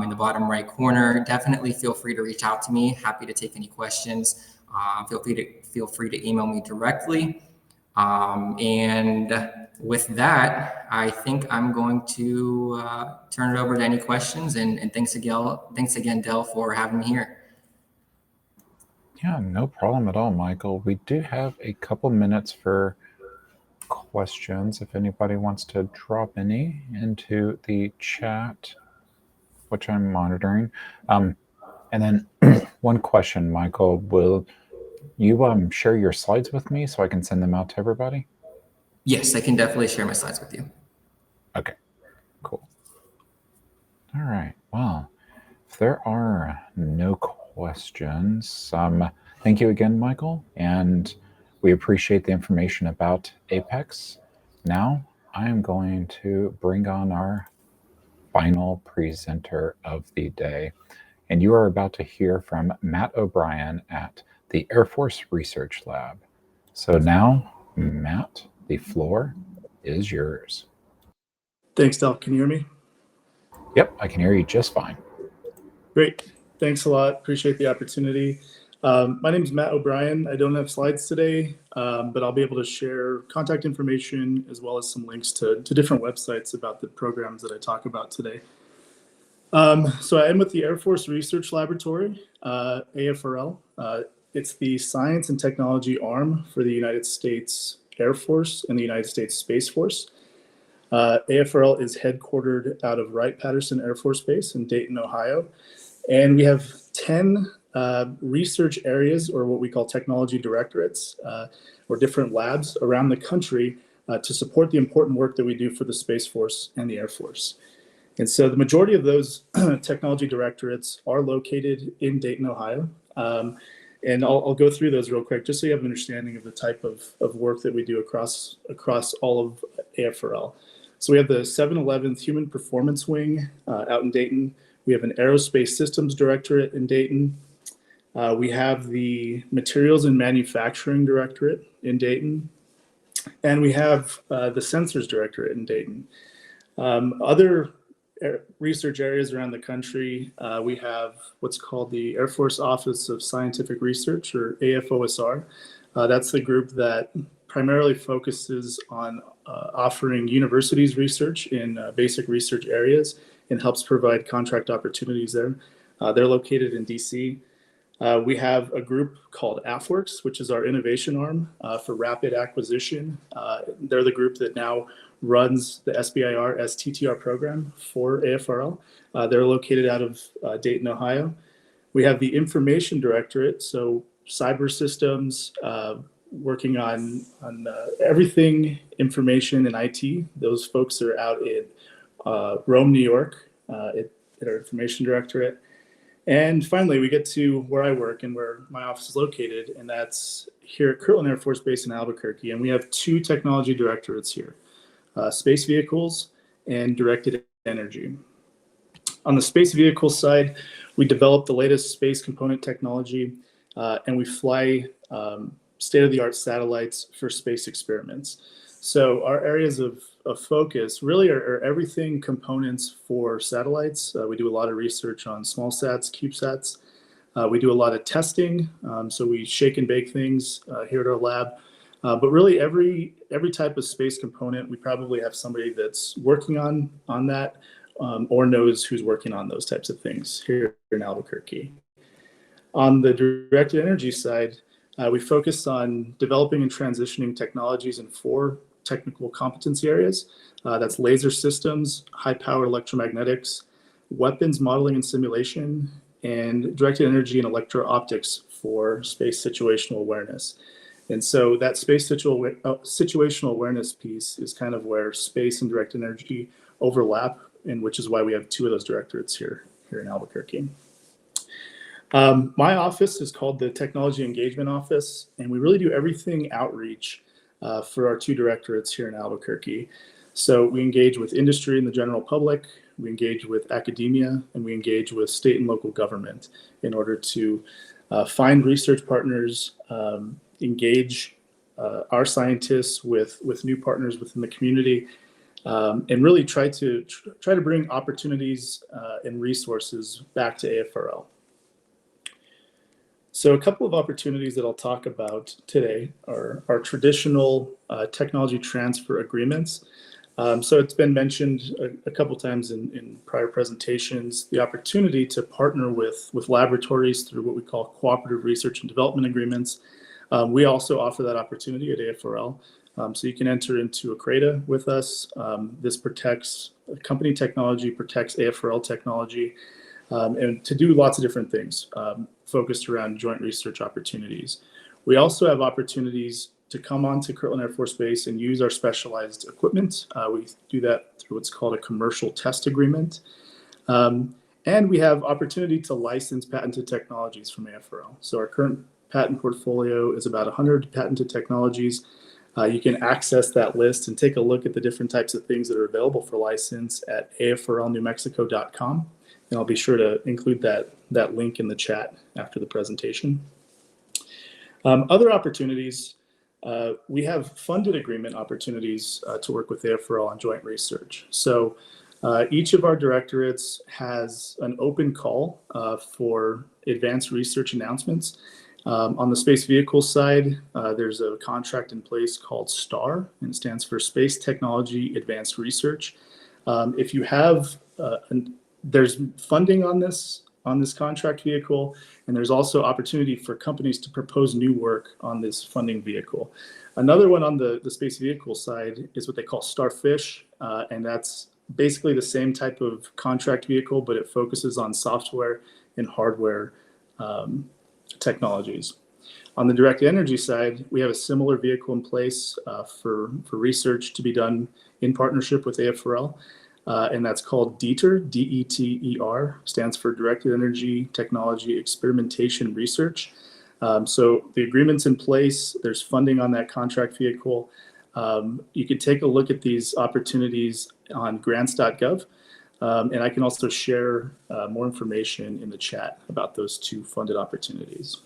in the bottom right corner. Definitely feel free to reach out to me. Happy to take any questions. Feel free to email me directly. And with that, I think I'm going to turn it over to any questions. And thanks again, Del, for having me here. Yeah, no problem at all, Michael. We do have a couple minutes for questions if anybody wants to drop any into the chat, which I'm monitoring. And then one question, Michael, will you share your slides with me so I can send them out to everybody? Yes, I can definitely share my slides with you. Okay, cool. All right, well, if there are no questions, thank you again, Michael, and we appreciate the information about Apex. Now I am going to bring on our final presenter of the day, and you are about to hear from Matt O'Brien at the Air Force Research Lab. So now, Matt, the floor is yours. Thanks, Del. Can you hear me? Yep, I can hear you just fine. Great. Thanks a lot. Appreciate the opportunity. My name is Matt O'Brien. I don't have slides today, but I'll be able to share contact information as well as some links to different websites about the programs that I talk about today. So I am with the Air Force Research Laboratory, AFRL. It's the science and technology arm for the United States Air Force and the United States Space Force. AFRL is headquartered out of Wright-Patterson Air Force Base in Dayton, Ohio. And we have 10 research areas, or what we call technology directorates, or different labs around the country to support the important work that we do for the Space Force and the Air Force. And so the majority of those technology directorates are located in Dayton, Ohio. And I'll go through those real quick, just so you have an understanding of the type of work that we do across all of AFRL. So we have the 711th Human Performance Wing out in Dayton. We have an Aerospace Systems Directorate in Dayton. We have the Materials and Manufacturing Directorate in Dayton. And we have the Sensors Directorate in Dayton. Other research areas around the country, we have what's called the Air Force Office of Scientific Research, or AFOSR. That's the group that primarily focuses on offering universities research in basic research areas and helps provide contract opportunities there. They're located in DC. We have a group called AFWorks, which is our innovation arm for rapid acquisition. They're the group that now runs the SBIR STTR program for AFRL. They're located out of Dayton, Ohio. We have the Information Directorate, so cyber systems, working on everything information and IT. Those folks are out in Rome, New York. at our information directorate. And finally, we get to where I work and where my office is located, and that's here at Kirtland Air Force Base in Albuquerque. And we have two technology directorates here, space vehicles and directed energy. On the space vehicle side, we develop the latest space component technology, and we fly state-of-the-art satellites for space experiments. So our areas of focus really are everything components for satellites. We do a lot of research on small sats, CubeSats. We do a lot of testing, so we shake and bake things here at our lab. But really every type of space component, we probably have somebody that's working on that or knows who's working on those types of things here in Albuquerque. On the directed energy side, we focus on developing and transitioning technologies in 4 technical competency areas. That's laser systems, high power electromagnetics, weapons modeling and simulation, and directed energy and electro-optics for space situational awareness. And so that space situational awareness piece is kind of where space and directed energy overlap, and which is why we have 2 of those directorates here in Albuquerque. My office is called the Technology Engagement Office, and we really do everything outreach for our 2 directorates here in Albuquerque. So we engage with industry and the general public, we engage with academia, and we engage with state and local government in order to find research partners, engage our scientists with new partners within the community, and really try to bring opportunities and resources back to AFRL. So a couple of opportunities that I'll talk about today are traditional technology transfer agreements. So it's been mentioned a couple times in prior presentations, the opportunity to partner with laboratories through what we call cooperative research and development agreements. We also offer that opportunity at AFRL. So you can enter into a CRADA with us. This protects company technology, protects AFRL technology, and to do lots of different things focused around joint research opportunities. We also have opportunities to come onto Kirtland Air Force Base and use our specialized equipment. We do that through what's called a commercial test agreement. And we have opportunity to license patented technologies from AFRL. So our current patent portfolio is about 100 patented technologies. You can access that list and take a look at the different types of things that are available for license at afrlnewmexico.com. And I'll be sure to include that link in the chat after the presentation. Other opportunities, we have funded agreement opportunities to work with AFRL on joint research. So each of our directorates has an open call for advanced research announcements. On the space vehicle side, there's a contract in place called STAR, and it stands for Space Technology Advanced Research. If you have there's funding on this contract vehicle, and there's also opportunity for companies to propose new work on this funding vehicle. Another one on the space vehicle side is what they call Starfish, and that's basically the same type of contract vehicle, but it focuses on software and hardware technologies. On the direct energy side, we have a similar vehicle in place for research to be done in partnership with AFRL. And that's called DETER, D-E-T-E-R, stands for Directed Energy Technology Experimentation Research. So the agreement's in place, there's funding on that contract vehicle. You can take a look at these opportunities on grants.gov, and I can also share more information in the chat about those 2 funded opportunities.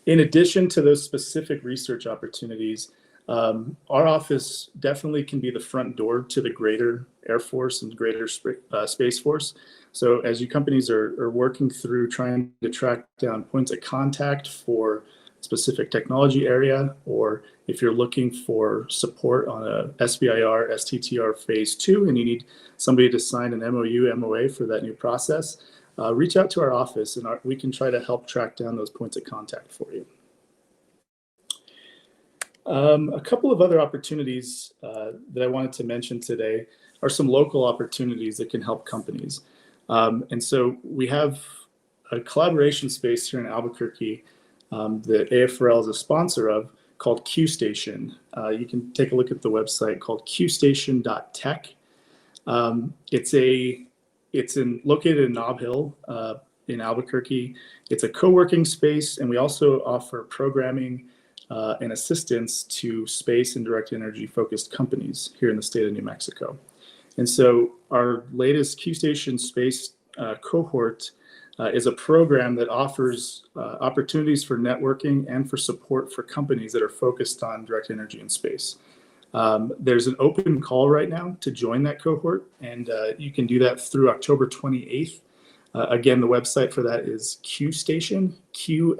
In addition to those specific research opportunities, our office definitely can be the front door to the greater Air Force and greater Space Force. So as you companies are working through trying to track down points of contact for a specific technology area, or if you're looking for support on a SBIR, STTR Phase 2, and you need somebody to sign an MOU, MOA for that new process, reach out to our office and we can try to help track down those points of contact for you. A couple of other opportunities that I wanted to mention today are some local opportunities that can help companies. And so we have a collaboration space here in Albuquerque that AFRL is a sponsor of called QStation. You can take a look at the website called qstation.tech. It's It's located in Nob Hill in Albuquerque. It's a co-working space, and we also offer programming and assistance to space and direct energy focused companies here in the state of New Mexico. And so our latest Q Station Space cohort is a program that offers opportunities for networking and for support for companies that are focused on direct energy and space. There's an open call right now to join that cohort, and you can do that through October 28th. Again, the website for that is qstation, qstation.tech,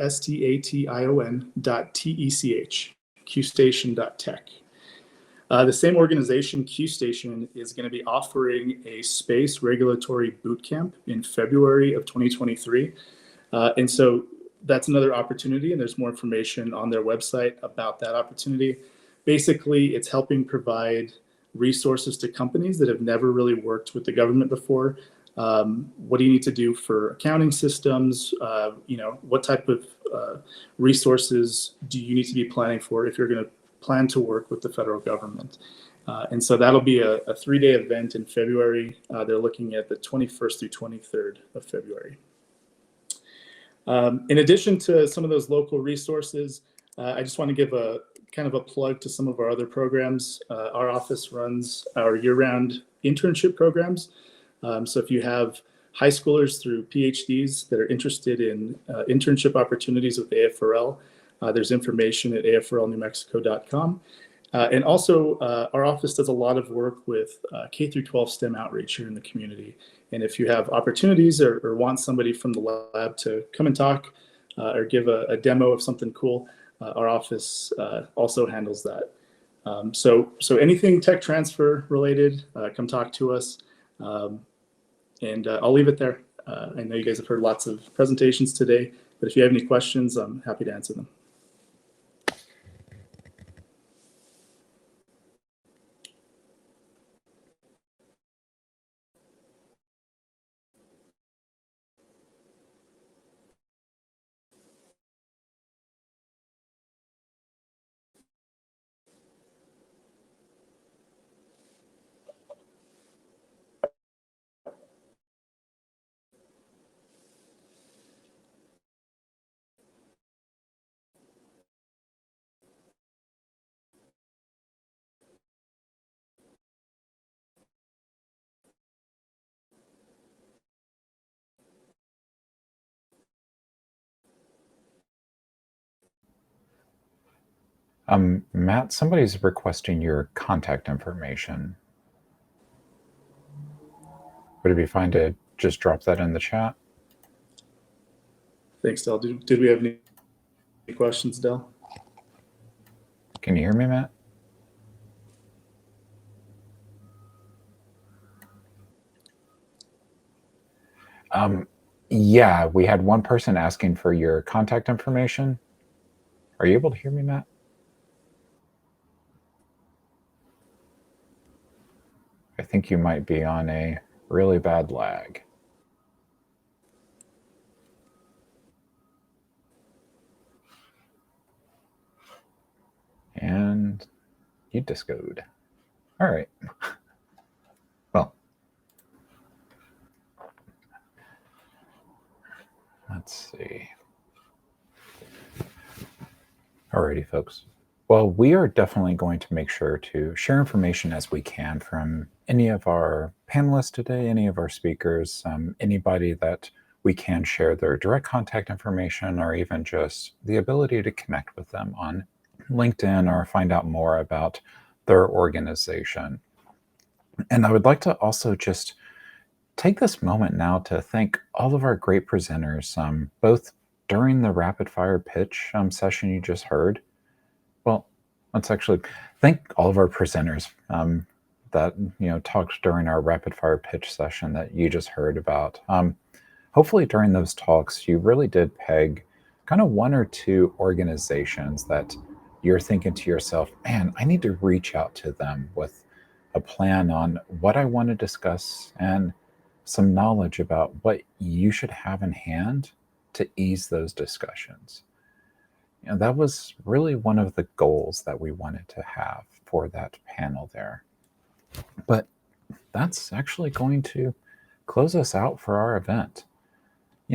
qstation.tech. The same organization, Q Station, is going to be offering a space regulatory bootcamp in February of 2023. And so that's another opportunity, and there's more information on their website about that opportunity. Basically, it's helping provide resources to companies that have never really worked with the government before. What do you need to do for accounting systems? What type of resources do you need to be planning for if you're going to plan to work with the federal government? And so that'll be a 3-day event in February. They're looking at the 21st through 23rd of February. In addition to some of those local resources, I just want to give a kind of a plug to some of our other programs. Our office runs our year-round internship programs. So if you have high schoolers through PhDs that are interested in internship opportunities with AFRL, there's information at afrlnewmexico.com. And also, our office does a lot of work with K through 12 STEM outreach here in the community. And if you have opportunities or want somebody from the lab to come and talk or give a demo of something cool, our office also handles that. So anything tech transfer related, come talk to us. And I'll leave it there. I know you guys have heard lots of presentations today, but if you have any questions, I'm happy to answer them. Matt, somebody's requesting your contact information. Would it be fine to just drop that in the chat? Thanks, Del. Did we have any questions, Del? Can you hear me, Matt? Yeah, we had one person asking for your contact information. Are you able to hear me, Matt? I think you might be on a really bad lag. And you discoed. All right. Well, let's see. Alrighty, folks. Well, we are definitely going to make sure to share information as we can from any of our panelists today, any of our speakers, anybody that we can share their direct contact information, or even just the ability to connect with them on LinkedIn or find out more about their organization. And I would like to also just take this moment now to thank all of our great presenters, both during the rapid fire pitch session you just heard. Well, let's actually thank all of our presenters that talked during our rapid fire pitch session that you just heard about. Hopefully during those talks, you really did peg kind of one or two organizations that you're thinking to yourself, man, I need to reach out to them with a plan on what I want to discuss and some knowledge about what you should have in hand to ease those discussions. And that was really one of the goals that we wanted to have for that panel there. But that's actually going to close us out for our event.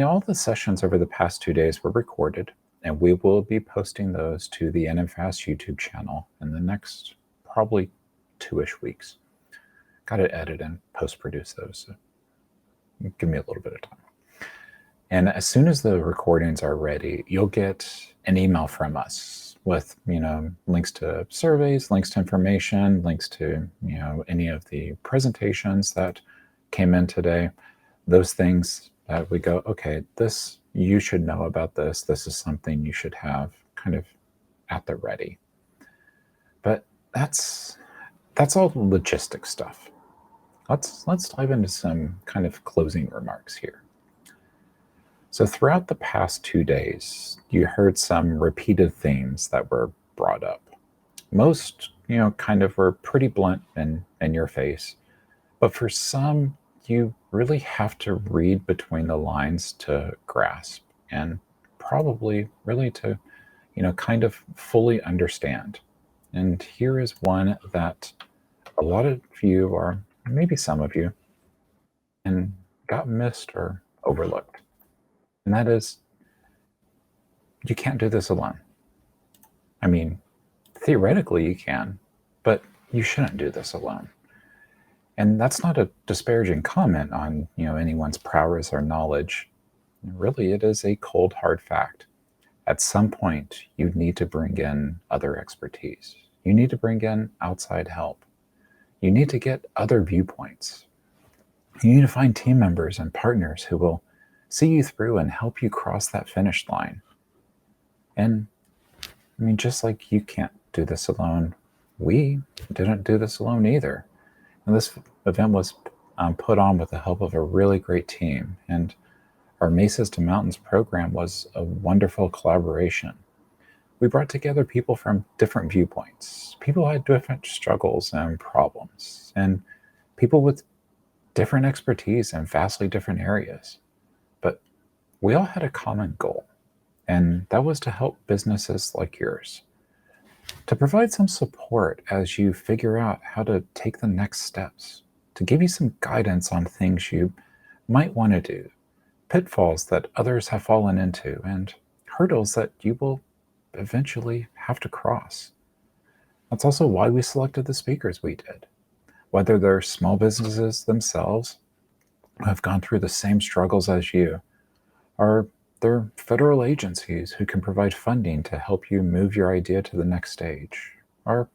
All the sessions over the past 2 days were recorded, and we will be posting those to the NMFast YouTube channel in the next probably 2-ish weeks. Got to edit and post-produce those, so give me a little bit of time. And as soon as the recordings are ready, you'll get an email from us with, links to surveys, links to information, links to, any of the presentations that came in today. Those things that we go, okay, this, you should know about this. This is something you should have kind of at the ready. But that's all logistic stuff. Let's dive into some kind of closing remarks here. So throughout the past 2 days, you heard some repeated themes that were brought up. Most, kind of were pretty blunt and in your face. But for some, you really have to read between the lines to grasp and probably really to, kind of fully understand. And here is one that a lot of you, or maybe some of you, and got missed or overlooked. And that is, you can't do this alone. I mean, theoretically you can, but you shouldn't do this alone. And that's not a disparaging comment on, anyone's prowess or knowledge. Really, it is a cold, hard fact. At some point, you need to bring in other expertise. You need to bring in outside help. You need to get other viewpoints. You need to find team members and partners who will see you through and help you cross that finish line. And just like you can't do this alone, we didn't do this alone either. And this event was put on with the help of a really great team. And our Mesas to Mountains program was a wonderful collaboration. We brought together people from different viewpoints. People had different struggles and problems, and people with different expertise in vastly different areas. But we all had a common goal, and that was to help businesses like yours, to provide some support as you figure out how to take the next steps, to give you some guidance on things you might want to do, pitfalls that others have fallen into, and hurdles that you will eventually have to cross. That's also why we selected the speakers we did. Whether they're small businesses themselves who have gone through the same struggles as you, or they're federal agencies who can provide funding to help you move your idea to the next stage, or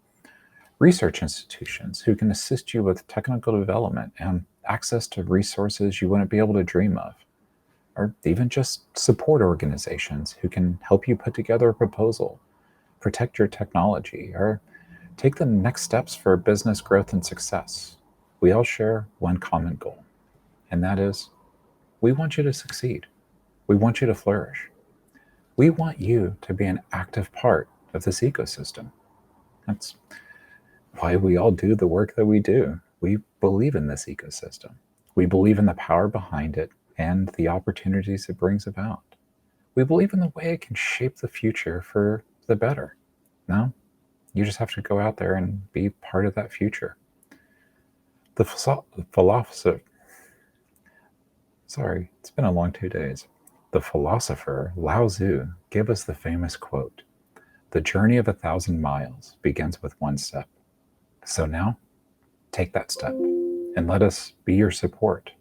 research institutions who can assist you with technical development and access to resources you wouldn't be able to dream of, or even just support organizations who can help you put together a proposal, protect your technology, or take the next steps for business growth and success. We all share one common goal, and that is, we want you to succeed. We want you to flourish. We want you to be an active part of this ecosystem. That's why we all do the work that we do. We believe in this ecosystem. We believe in the power behind it and the opportunities it brings about. We believe in the way it can shape the future for the better. Now, you just have to go out there and be part of that future. The philosopher, sorry, it's been a long 2 days. The philosopher Lao Tzu gave us the famous quote, "The journey of 1,000 miles begins with one step." So now, take that step and let us be your support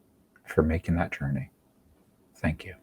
for making that journey. Thank you.